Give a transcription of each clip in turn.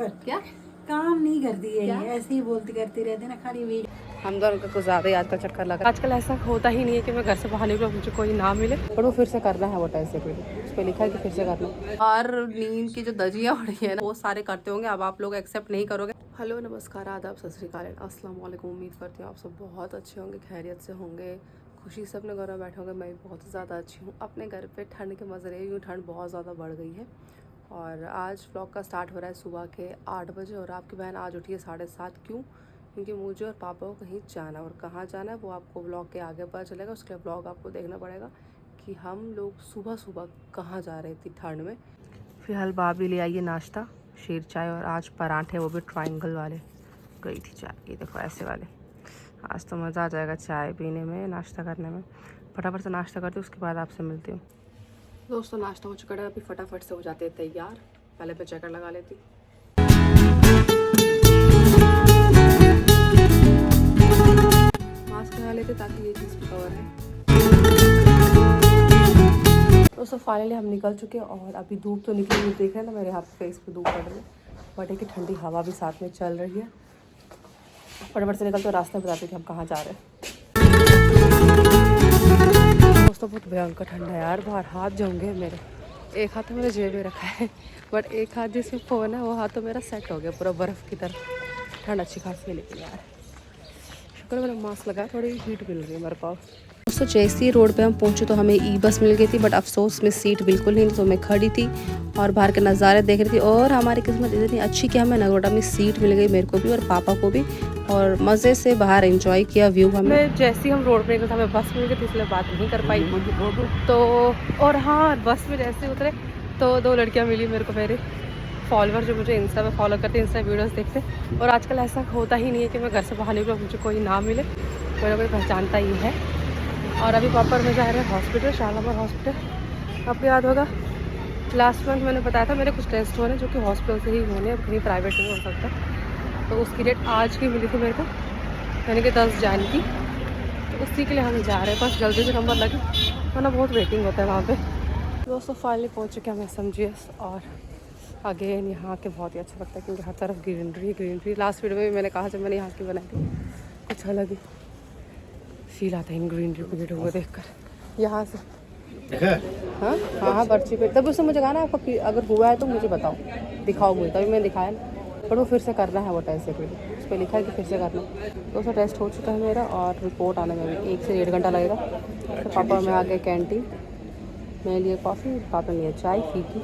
क्या काम नहीं करती है ये, ऐसे ही बोलती करती रहती ना खाली वीडियो। हम दोनों का कुछ ज़्यादा ही आजकल चक्कर लगा। आजकल ऐसा होता ही नहीं है कि मैं घर से बाहर निकलूँ मुझे कोई ना मिले, पर वो फिर से करना है वो टेस्ट एक्टिविटी। उस पर लिखा है कि फिर से करना। और नींद की जो दजियाँ उड़ रही है ना वो सारे करते होंगे, अब आप लोग एक्सेप्ट नहीं करोगे। हेलो नमस्कार आदाब सत श्री अकाल अस्सलाम वालेकुम। उम्मीद करती हूँ आप सब बहुत अच्छे होंगे, खैरियत से होंगे, खुशी से अपने घर में बैठे होंगे। मैं भी बहुत ज़्यादा अच्छी हूँ। अपने घर पे ठंड के मज़े रहे, यूँ ठंड बहुत ज़्यादा बढ़ गई है। और आज व्लॉग का स्टार्ट हो रहा है सुबह के 8 बजे और आपकी बहन आज उठी है 7:30। क्यों? क्योंकि मुझे और पापा को कहीं जाना है, और कहाँ जाना है वो आपको व्लॉग के आगे पता चलेगा। उसके लिए व्लॉग आपको देखना पड़ेगा कि हम लोग सुबह सुबह कहाँ जा रहे थे ठंड में। फिलहाल भाभी ले आइए नाश्ता, शीर चाय और आज पराठे, वो भी ट्रायंगल वाले। गई थी चाय, ये देखो ऐसे वाले। आज तो मज़ा आ जाएगा चाय पीने में, नाश्ता करने में। फटाफट से नाश्ता करती हूँ, उसके बाद आपसे मिलती हूँ। दोस्तों नाश्ता हो चुका है, अभी फटाफट से हो जाते हैं तैयार। पहले मैं जैकेट लगा लेती हूँ। मास्क लगा लेते ताकि ये चीज़ कवर है। दोस्तों फाइनली हम निकल चुके हैं और अभी धूप तो निकली हुई, देख रहे हैं ना मेरे हाथ फेस पे धूप पड़ रही है, बट एक ठंडी हवा भी साथ में चल रही है। फटाफट से निकलते रास्ते में बताते कि हम कहाँ जा रहे हैं। दोस्तों बहुत भयंकर ठंडा है यार, बाहर हाथ जाऊँगे मेरे। एक हाथ तो मैंने जेब में रखा है, बट एक हाथ जिसमें फ़ोन है वो हाथ तो मेरा सेट हो गया पूरा बर्फ़ की तरह। ठंड अच्छी खासी है लेकिन यार शुक्र मैंने मास्क लगाया, थोड़ी हीट मिल गई मेरे को। दोस्तों जैसे ही रोड पे हम पहुंचे तो हमें ई बस मिल गई थी, बट अफसोस में सीट बिल्कुल नहीं थी, तो मैं खड़ी थी और बाहर के नज़ारे देख रही थी। और हमारी किस्मत इतनी अच्छी कि हमें नगरोटा में सीट मिल गई, मेरे को भी और पापा को भी, और मज़े से बाहर एंजॉय किया व्यू। हमें जैसे ही हम रोड पे निकले हमें बस मिल गई थी, इसलिए बात नहीं कर पाई तो। और हाँ, बस में जैसे ही उतरे तो 2 लड़कियाँ मिली मेरे को, मेरे फॉलोअर जो मुझे इंस्टा पे फॉलो करते, इंस्टा वीडियोस देखते। और आजकल ऐसा होता ही नहीं है कि मैं घर से बाहर निकलूँ मुझे कोई ना मिले, कोई ना कोई पहचानता ही है। और अभी पापा में जा रहे हैं हॉस्पिटल, शालामार हॉस्पिटल। आपको याद होगा लास्ट मंथ मैंने बताया था मेरे कुछ टेस्ट होने जो कि हॉस्पिटल से ही होने, अब कहीं प्राइवेट नहीं हो सकता। तो उसकी डेट आज की मिली थी मेरे को, यानी कि 10 जान की। तो उसी के लिए हम जा रहे हैं, बस जल्दी से नंबर लगे वरना बहुत वेटिंग होता है वहाँ पे। दोस्तों फाइनली पहुँच चुके हैं हम SMGS, और अगेन यहाँ के बहुत ही अच्छा लगता है क्योंकि हर तरफ ग्रीनरी ग्रीनरी। लास्ट वीडियो में भी मैंने कहा जब मैंने यहाँ की बनाई थी, कुछ अलग ही फील आता है इन ग्रीनरी पेड़ हुए देख कर यहाँ से। हाँ हाँ हाँ पर्ची पे तब उसने मुझे कहा ना आपका अगर हुआ है तो मुझे बताओ, दिखाओ मुझे, तभी मैंने दिखाया ना। पर वो फिर से करना है वो टेस्ट एक्टिविटी, उस पर लिखा है कि फिर से करना। तो उसका टेस्ट हो चुका है मेरा और रिपोर्ट आने में भी 1 से 1.5 घंटा लगेगा। तो पापा में आ गए कैंटीन, मैंने लिए कॉफ़ी, पापा ने लिया चाय फीकी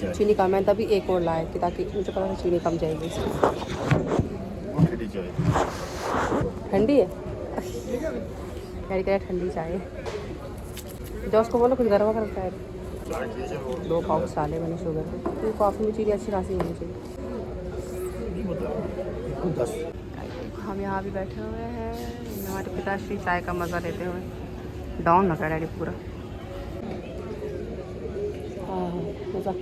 चीनी कम है, तभी एक और लाए कि ताकि मुझे पता था चीनी कम जाएगी इसमें। ठंडी है डैडी कह रहे ठंडी चाय। जो उसको बोलो कुछ गर्मा गर्म चाय। 2 पाउच डाले मैंने शुगर के, तो कॉफ़ी में चीनी अच्छी खासी होनी चाहिए। हम यहाँ भी बैठे हुए हैं, हमारे पिताश्री चाय का मज़ा लेते हुए। डाउन लगा डैडी पूरा। हाँ मज़ा।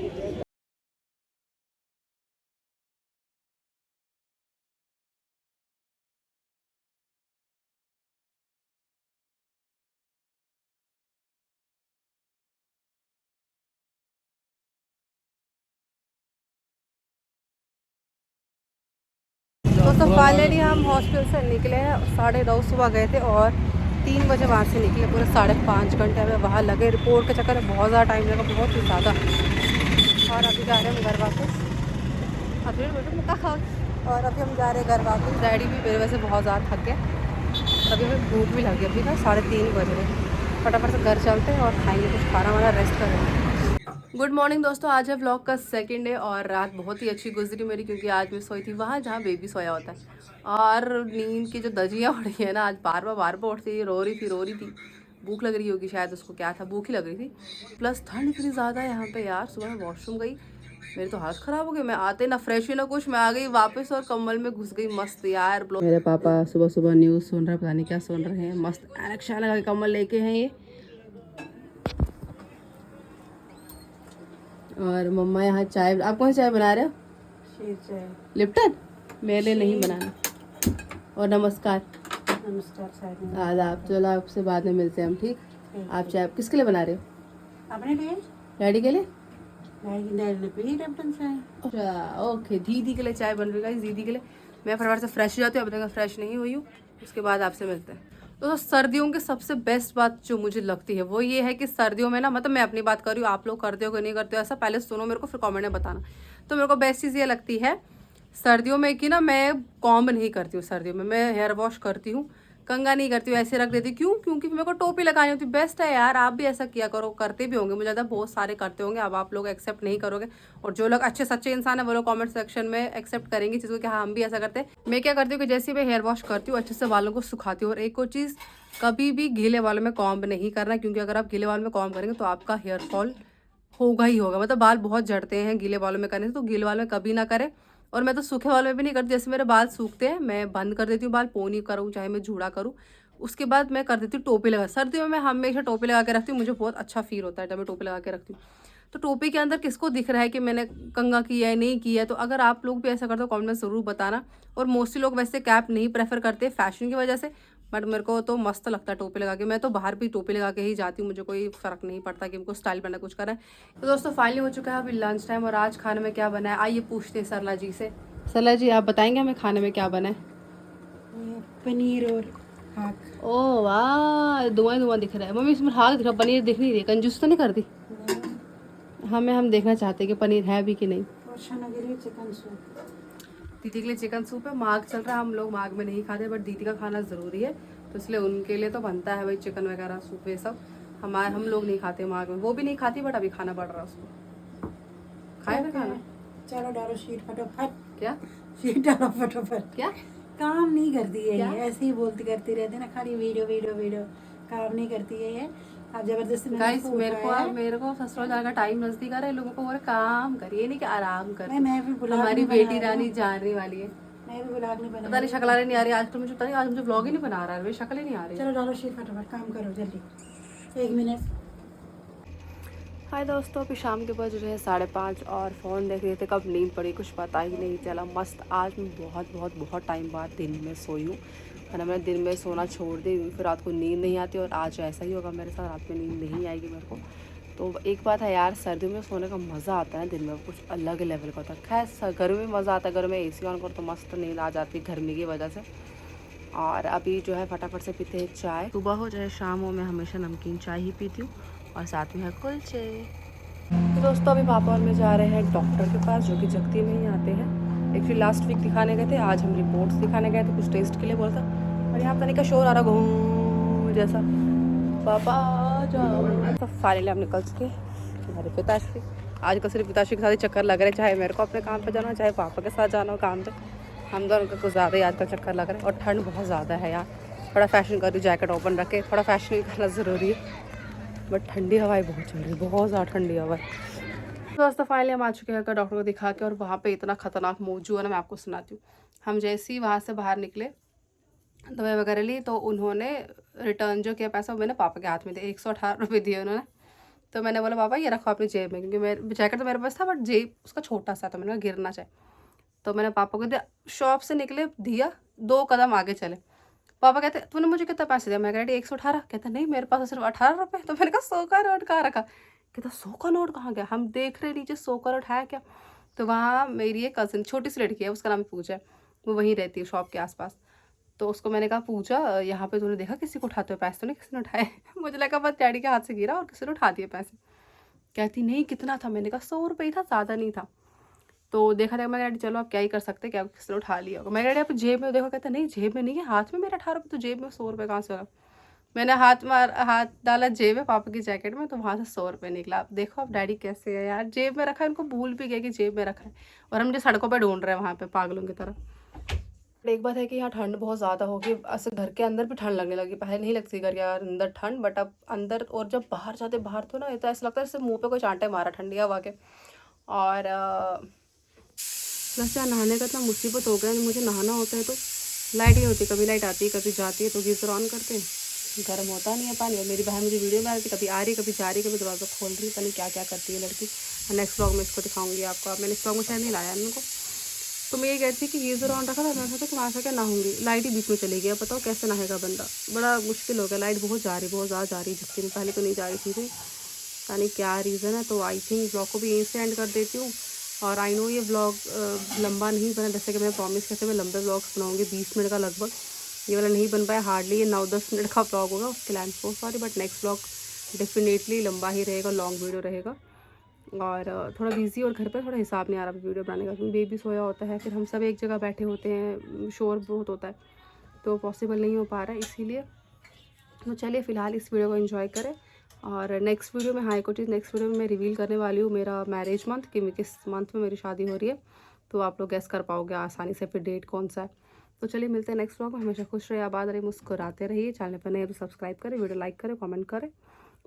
तो फाइनली हम हॉस्पिटल से निकले हैं, 2:30 सुबह गए थे और 3 बजे वहाँ से निकले। पूरे 5.5 घंटे हमें वहाँ लगे, रिपोर्ट के चक्कर में बहुत ज़्यादा टाइम लगा, बहुत ही ज़्यादा। और अभी जा रहे हैं हम घर वापस। अभी और अभी हम जा रहे हैं घर वापस। डैडी भी मेरे वजह से बहुत ज़्यादा थक गए, अभी हमें भूख भी लगी, अभी ना 3:30 बज रहे। फटाफट से घर चलते हैं और खाएंगे कुछ, खाना वाना रेस्ट करेंगे। गुड मॉर्निंग दोस्तों, आज है व्लॉग का 2nd डे और रात बहुत ही अच्छी गुजरी मेरी, क्योंकि आज मैं सोई थी वहाँ जहाँ बेबी सोया होता है। और नींद की जो दजियाँ उड़ रही है ना, आज बार बार उठती थी, रो रही थी। भूख लग रही होगी शायद उसको, क्या था, भूख ही लग रही थी। प्लस ठंड इतनी ज़्यादा है यहाँ पे यार। सुबह मैं वॉशरूम गई, मेरी तो हालत ख़राब हो गई। मैं आते ना फ्रेश हुई ना कुछ, मैं आ गई वापस और कम्बल में घुस गई मस्त यार। मेरे पापा सुबह सुबह न्यूज़ सुन रहे, पता नहीं क्या सुन रहे हैं, मस्त एनक्शा लगा के कम्बल लेके हैं ये। और मम्मा यहाँ चाय, आप कौन सी चाय बना रहे हो? शीर चाय। लिप्टन? मेरे लिए नहीं बनाना। और नमस्कार। नमस्कार साहब। आदाब। चलो आपसे बाद में मिलते हैं हम, ठीक? आप चाय किसके लिए बना रहे हो? अपने लिए। डैडी के लिए? डैडी ने पी लेमन चाय। ओके, दीदी के लिए चाय बन रही है दीदी के लिए। मैं फटाफट से फ्रेश हो जाती हूँ, अभी तक फ्रेश नहीं हुई हूँ, उसके बाद आपसे मिलते हैं। तो सर्दियों की सबसे बेस्ट बात जो मुझे लगती है वो ये है कि सर्दियों में ना, मतलब मैं अपनी बात कर रही हूँ, आप लोग करते हो कि नहीं करते हो ऐसा पहले सुनो मेरे को, फिर कमेंट में बताना। तो मेरे को बेस्ट चीज़ ये लगती है सर्दियों में कि ना मैं कॉम्ब नहीं करती हूँ, सर्दियों में मैं हेयर वॉश करती हूँ, कंघा नहीं करती हूँ, ऐसे रख देती हूँ। क्यों? क्योंकि मेरे को टोपी लगानी होती है। बेस्ट है यार, आप भी ऐसा किया करो, करते भी होंगे, मुझे ज़्यादा बहुत सारे करते होंगे। अब आप लोग एक्सेप्ट नहीं करोगे, और जो लोग अच्छे सच्चे इंसान है वो लोग कमेंट सेक्शन में एक्सेप्ट करेंगे चीज़ को कि हाँ हम भी ऐसा करते हैं। मैं क्या करती हूँ कि जैसे मैं हेयर वॉश करती हूँ अच्छे से बालों को सुखाती हूँ। और एक और चीज़, कभी भी गीले बालों में कॉम्ब नहीं करना, क्योंकि अगर आप गीले बालों में कॉम्ब करेंगे तो आपका हेयर फॉल होगा ही होगा। मतलब बाल बहुत झड़ते हैं गीले बालों में करने से, तो गीले बालों में कभी ना करें। और मैं तो सूखे बालों में भी नहीं करती। जैसे मेरे बाल सूखते हैं मैं बंद कर देती हूँ, बाल पोनी करूँ चाहे मैं जूड़ा करूँ, उसके बाद मैं कर देती हूँ टोपी लगा। सर्दियों में मैं हमेशा टोपी लगा के रखती हूँ, मुझे बहुत अच्छा फील होता है जब मैं टोपी लगा के रखती हूँ। तो टोपी के अंदर किसको दिख रहा है कि मैंने कंघा किया है नहीं किया है? तो अगर आप लोग भी ऐसा करते हो कमेंट में ज़रूर बताना। और मोस्टली लोग वैसे कैप नहीं प्रेफर करते फैशन की वजह से, बट मेरे को तो मस्त लगता है टोपी लगा के। मैं तो बाहर भी टोपी लगा के ही जाती हूँ, मुझे कोई फ़र्क नहीं पड़ता कि हमको स्टाइल बनना कुछ करा है। तो दोस्तों फाइनली हो चुका है अभी लंच टाइम, और आज खाने में क्या बना है आइए पूछते हैं सरला जी से। सरला जी आप बताएंगे हमें खाने में क्या बना है? पनीर और हाक। ओ वाह, धुआं धुआं दिख रहा है। मम्मी इसमें हाक दिख रहा, पनीर दिख नहीं रही, कंजूस तो नहीं कर दी? हम देखना चाहते हैं कि पनीर है भी कि नहीं। और शना के लिए चिकन सूप। दीदी के लिए चिकन सूप है, माघ चल रहा है, हम लोग माघ में नहीं खाते, बट दीदी का खाना ज़रूरी है, तो इसलिए उनके लिए तो बनता है भाई चिकन वगैरह सूप ये सब। हम लोग नहीं खाते माघ में, वो भी नहीं खाती, बट अभी खाना पड़ रहा है उसको। खाए ना खाना? चलो डालो शीट फटाफट। क्या शीट डालो फटाफट। क्या काम नहीं करती है क्या? ये, ऐसे ही बोलती करती रहती है ना, खाली वीडियो वीडियो वीडियो। काम नहीं करती है ये। अब जबरदस्ती मैंने गाइस इसको उठाया है। मेरे को ससुराल जाने का टाइम नजदीक आ रहा है, लोगों को बोले काम करिए नहीं कि आराम कर। मैं भी ब्लॉग हमारी नहीं बना बेटी रही रानी हूँ। जाने वाली है। मैं भी ब्लॉग नहीं बना पता नहीं रही शक्ल आ हूँ। रही नहीं आ रही आज तो, मुझे पता नहीं आज मुझे व्लॉग ही नहीं बना रहा है, मेरी शक्ल ही नहीं आ रही। चलो डालो शीट फटाफट, काम करो जल्दी। 1 मिनट। हाय दोस्तों, अभी शाम के बज रहे हैं 5:30 और फ़ोन देख रहे थे, कब नींद पड़ी कुछ पता ही नहीं चला। मस्त आज मैं बहुत टाइम बाद दिन में सोई हूँ, वरना मैंने दिन में सोना छोड़ दी, फिर रात को नींद नहीं आती, और आज ऐसा ही होगा मेरे साथ, रात में नींद नहीं आएगी मेरे को। तो एक बात है यार, सर्दियों में सोने का मज़ा आता है, दिन में कुछ अलग लेवल का होता है। खैर गर्मी में मज़ा आता है, गर्मी में AC ऑन करो तो मस्त नींद आ जाती है गर्मी की वजह से। और अभी जो है फटाफट से पीते हैं चाय, सुबह हो चाहे शाम हो, मैं हमेशा नमकीन चाय ही पीती हूँ, और साथ में है कुलचे। तो दोस्तों अभी पापा और मैं जा रहे हैं डॉक्टर के पास, जो कि जगती में ही आते हैं। एक्चुअली लास्ट वीक दिखाने गए थे, आज हम रिपोर्ट्स दिखाने गए थे, कुछ टेस्ट के लिए बोला था। और यहाँ पर का शोर आ रहा घूम जैसा, पापा जाओ। तो फाइनली हम निकल चुके हमारे पिताश्री। आज का सिर्फ पिताश्री के साथ ही चक्कर लग रहे हैं, चाहे मेरे को अपने काम पे जाना हो, चाहे पापा के साथ जाना हो काम पे, हम दोनों का कुछ ज़्यादा ही आजकल चक्कर लग रहा है। और ठंड बहुत ज़्यादा है यार, थोड़ा फैशन कर रही, जैकेट ओपन रख के, थोड़ा फैशन भी करना ज़रूरी है, बट ठंडी हवाएं बहुत चल रही है, बहुत ज़्यादा ठंडी हवा है। दोस्तों फाइनली हम आ चुके हैं डॉक्टर को दिखा के, और वहाँ पे इतना खतरनाक मौजू है ना, मैं आपको सुनाती हूँ। हम जैसे ही वहाँ से बाहर निकले, दवाई वगैरह ली, तो उन्होंने रिटर्न जो किया पैसा, मैंने पापा के हाथ में दिया, 118 रुपये दिए उन्होंने। तो मैंने बोला पापा ये रखो अपनी जेब में, क्योंकि मेरे जैकेट तो मेरे पास था, बट जेब उसका छोटा सा था, मैंने कहा गिर ना चाहे। तो मैंने पापा को दिया, शॉप से निकले, दिया, 2 कदम आगे चले, पापा कहते तूने मुझे कितना पैसे दिया? मैं कह रही 118। कहता नहीं मेरे पास सिर्फ 18 रुपये। तो मैंने कहा 100 का नोट कहाँ रखा? कहता 100 का नोट कहाँ गया? हम देख रहे नीचे 100 का नोट है क्या? तो वहाँ मेरी एक कज़न छोटी सी लड़की है, उसका नाम पूजा है, वो वहीं रहती है शॉप के आसपास। तो उसको मैंने कहा पूजा यहाँ पे तूने देखा किसी को उठाते हुए पैसे? तो नहीं किसी ने उठाए। मुझे लगा बस डैडी के हाथ से गिरा और किसी ने उठा दिए पैसे। कहती नहीं कितना था? मैंने कहा 100 रुपये ही था, ज़्यादा नहीं था। तो देखा था मैं, डैडी चलो आप क्या ही कर सकते, क्या किसी ने उठा लिया होगा। मैं डैडी आप जेब में देखो, कहता नहीं जेब में नहीं है, हाथ में मेरा 18 रुपये, तो जेब में 100 रुपये कहाँ से होगा? मैंने हाथ डाला जेब में पापा की जैकेट में, तो वहाँ से 100 रुपये निकला। आप देखो आप डैडी कैसे है यार, जेब में रखा है, उनको भूल भी गया कि जेब में रखा है, और हम जो सड़कों पर ढूंढ रहे हैं वहाँ पे पागलों की तरह। एक बात है कि यहाँ ठंड बहुत ज़्यादा होगी, ऐसे घर के अंदर भी ठंड लगने लगी, पहले नहीं लगती घर के अंदर ठंड, बट अब अंदर, और जब बाहर जाते बाहर तो ना ये तो ऐसा लगता है जैसे मुँह पे कोई चांटे मारा ठंडी हवा के। और प्लस यार नहाने का इतना मुसीबत हो गया, मुझे नहाना होता है तो लाइट नहीं होती, कभी लाइट आती है कभी जाती है, तो गीज़र ऑन करते हैं, गर्म होता नहीं है पानी। और मेरी बहन मुझे वीडियो में आ रही थी, कभी आ रही कभी जा रही, कभी दरवाज़ा खोल रही, पता नहीं क्या क्या करती है लड़की। नेक्स्ट ब्लॉग में इसको दिखाऊंगी आपको। अब मैंने इस ब्लॉग में शायद नहीं लाया इनको। तो मैं ये कहती थी कि गीज़र ऑन रखा था, मैं सोचा कि वहाँ से क्या नहाऊंगी, लाइट ही बीच में चली गई। बताओ कैसे नहाएगा बंदा, बड़ा मुश्किल हो गया। लाइट बहुत जा रही, बहुत ज़्यादा जा रही, जिसकी पहले तो नहीं जा रही थी। पता नहीं क्या रीज़न है। तो आई थिंक ब्लॉग को भी यहीं से एंड कर देती हूँ। और आई नो ये व्लॉग लंबा नहीं बना, जैसे कि मैं प्रॉमिस करते मैं लंबे व्लॉग्स बनाऊँगी 20 मिनट का लगभग। ये वाला नहीं बन पाया, हार्डली ये 9-10 मिनट का व्लॉग होगा, उसके लिए I am so sorry. But next vlog definitely लंबा ही रहेगा, लॉन्ग वीडियो रहेगा। और थोड़ा बिज़ी और घर पर थोड़ा हिसाब नहीं आ रहा वीडियो बनाने का, क्योंकि बेबी सोया होता है, फिर हम सब एक जगह बैठे होते हैं, शोर बहुत होता है, तो पॉसिबल नहीं हो पा रहा है इसीलिए। तो चलिए फ़िलहाल इस वीडियो को एंजॉय करें। और नेक्स्ट वीडियो में, हाँ एक और चीज़, नेक्स्ट वीडियो में मैं रिवील करने वाली हूँ मेरा मैरिज मंथ, कि किस मंथ में मेरी शादी हो रही है। तो आप लोग गेस कर पाओगे आसानी से फिर डेट कौन सा है। तो चलिए मिलते हैं नेक्स्ट व्लॉग में। हमेशा खुश रहिए, आबाद रहिए, मुस्कुराते रहिए। चैनल पर नए तो सब्सक्राइब करें, वीडियो लाइक करें, कमेंट करें।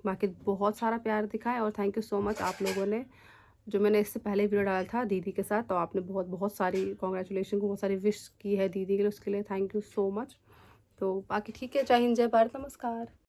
बाकी बहुत सारा प्यार दिखाएं। और थैंक यू सो मच आप लोगों ने, जो मैंने इससे पहले वीडियो डाला था दीदी के साथ, तो आपने बहुत बहुत सारी कॉन्ग्रेचुलेशन, बहुत सारी विश की है दीदी के लिए, उसके लिए थैंक यू सो मच। तो बाकी ठीक है, जय हिंद, जय भारत, नमस्कार।